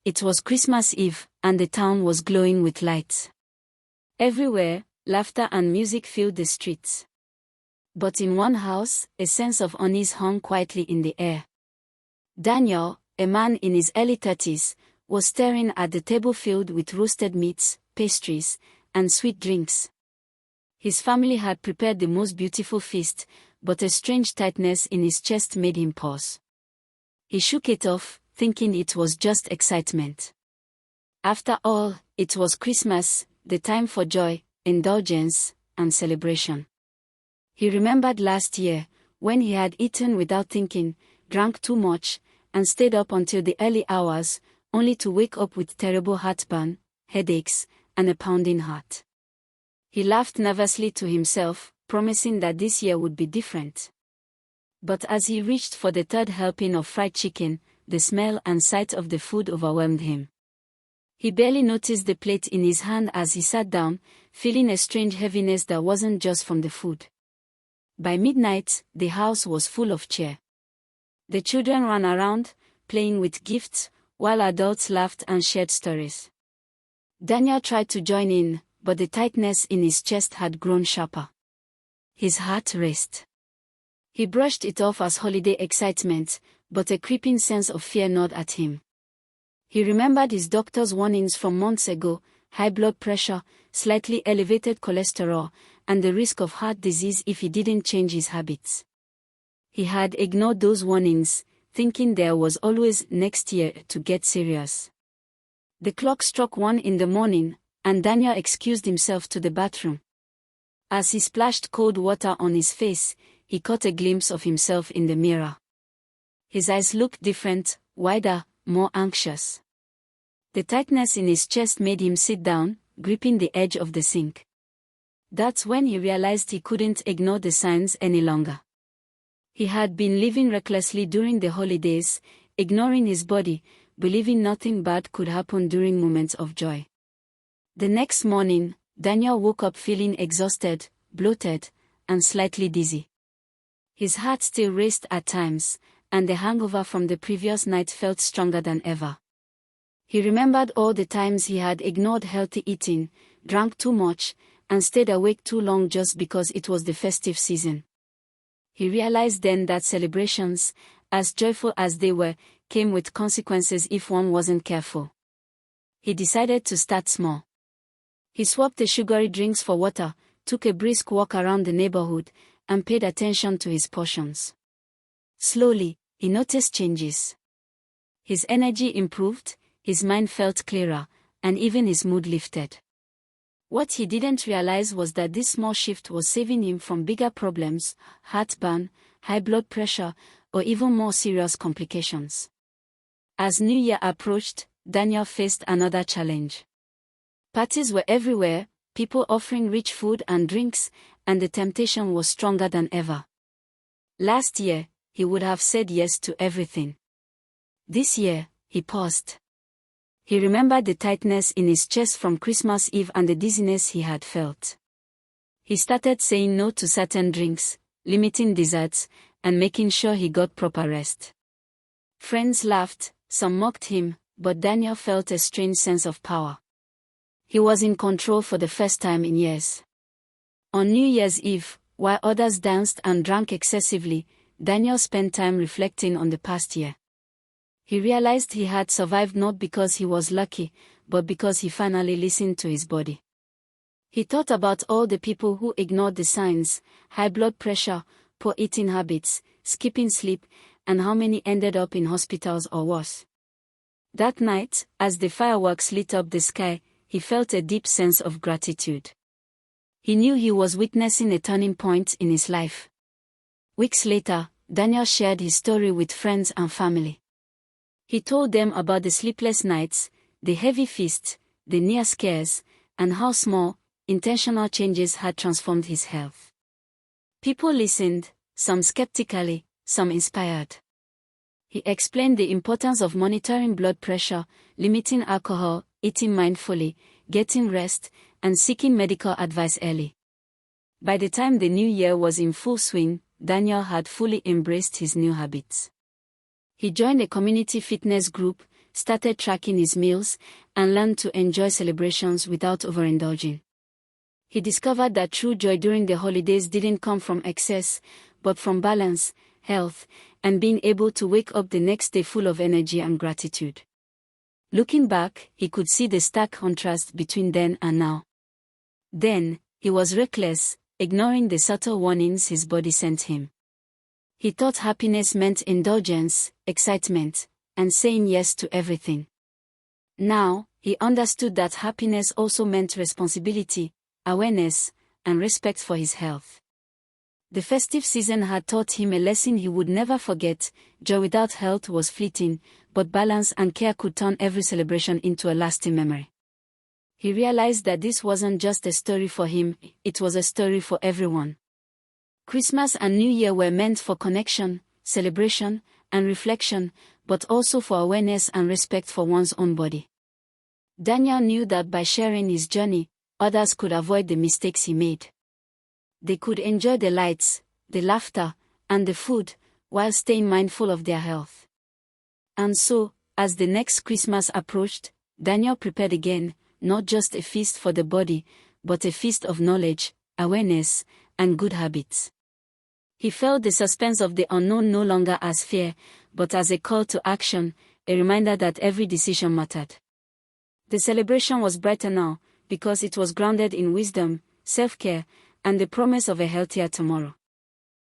It was Christmas Eve, and the town was glowing with lights. Everywhere, laughter and music filled the streets. But in one house, a sense of unease hung quietly in the air. Daniel, a man in his early 30s, was staring at the table filled with roasted meats, pastries, and sweet drinks. His family had prepared the most beautiful feast, but a strange tightness in his chest made him pause. He shook it off, thinking it was just excitement. After all, it was Christmas, the time for joy, indulgence, and celebration. He remembered last year, when he had eaten without thinking, drank too much, and stayed up until the early hours, only to wake up with terrible heartburn, headaches, and a pounding heart. He laughed nervously to himself, promising that this year would be different. But as he reached for the third helping of fried chicken, the smell and sight of the food overwhelmed him. He barely noticed the plate in his hand as he sat down, feeling a strange heaviness that wasn't just from the food. By midnight, the house was full of cheer. The children ran around, playing with gifts, while adults laughed and shared stories. Daniel tried to join in, but the tightness in his chest had grown sharper. His heart raced. He brushed it off as holiday excitement, but a creeping sense of fear gnawed at him. He remembered his doctor's warnings from months ago: high blood pressure, slightly elevated cholesterol, and the risk of heart disease if he didn't change his habits. He had ignored those warnings, thinking there was always next year to get serious. The clock struck 1 in the morning, and Daniel excused himself to the bathroom. As he splashed cold water on his face, he caught a glimpse of himself in the mirror. His eyes looked different, wider, more anxious. The tightness in his chest made him sit down, gripping the edge of the sink. That's when he realized he couldn't ignore the signs any longer. He had been living recklessly during the holidays, ignoring his body, believing nothing bad could happen during moments of joy. The next morning, Daniel woke up feeling exhausted, bloated, and slightly dizzy. His heart still raced at times, and the hangover from the previous night felt stronger than ever. He remembered all the times he had ignored healthy eating, drank too much, and stayed awake too long just because it was the festive season. He realized then that celebrations, as joyful as they were, came with consequences if one wasn't careful. He decided to start small. He swapped the sugary drinks for water, took a brisk walk around the neighborhood, and paid attention to his portions. Slowly, he noticed changes. His energy improved, his mind felt clearer, and even his mood lifted. What he didn't realize was that this small shift was saving him from bigger problems: heartburn, high blood pressure, or even more serious complications. As New Year approached, Daniel faced another challenge. Parties were everywhere, people offering rich food and drinks, and the temptation was stronger than ever. Last year, he would have said yes to everything. This year, he paused. He remembered the tightness in his chest from Christmas Eve and the dizziness he had felt. He started saying no to certain drinks, limiting desserts, and making sure he got proper rest. Friends laughed, some mocked him, but Daniel felt a strange sense of power. He was in control for the first time in years. On New Year's Eve, while others danced and drank excessively, Daniel spent time reflecting on the past year. He realized he had survived not because he was lucky, but because he finally listened to his body. He thought about all the people who ignored the signs: high blood pressure, poor eating habits, skipping sleep, and how many ended up in hospitals or worse. That night, as the fireworks lit up the sky, he felt a deep sense of gratitude. He knew he was witnessing a turning point in his life. Weeks later, Daniel shared his story with friends and family. He told them about the sleepless nights, the heavy feasts, the near scares, and how small, intentional changes had transformed his health. People listened, some skeptically, some inspired. He explained the importance of monitoring blood pressure, limiting alcohol, eating mindfully, getting rest, and seeking medical advice early. By the time the new year was in full swing, Daniel had fully embraced his new habits. He joined a community fitness group, started tracking his meals, and learned to enjoy celebrations without overindulging. He discovered that true joy during the holidays didn't come from excess, but from balance, health, and being able to wake up the next day full of energy and gratitude. Looking back, he could see the stark contrast between then and now. Then, he was reckless, ignoring the subtle warnings his body sent him. He thought happiness meant indulgence, excitement, and saying yes to everything. Now, he understood that happiness also meant responsibility, awareness, and respect for his health. The festive season had taught him a lesson he would never forget: joy without health was fleeting, but balance and care could turn every celebration into a lasting memory. He realized that this wasn't just a story for him, it was a story for everyone. Christmas and New Year were meant for connection, celebration, and reflection, but also for awareness and respect for one's own body. Daniel knew that by sharing his journey, others could avoid the mistakes he made. They could enjoy the lights, the laughter, and the food, while staying mindful of their health. And so, as the next Christmas approached, Daniel prepared again, not just a feast for the body, but a feast of knowledge, awareness, and good habits. He felt the suspense of the unknown no longer as fear, but as a call to action, a reminder that every decision mattered. The celebration was brighter now, because it was grounded in wisdom, self-care, and the promise of a healthier tomorrow.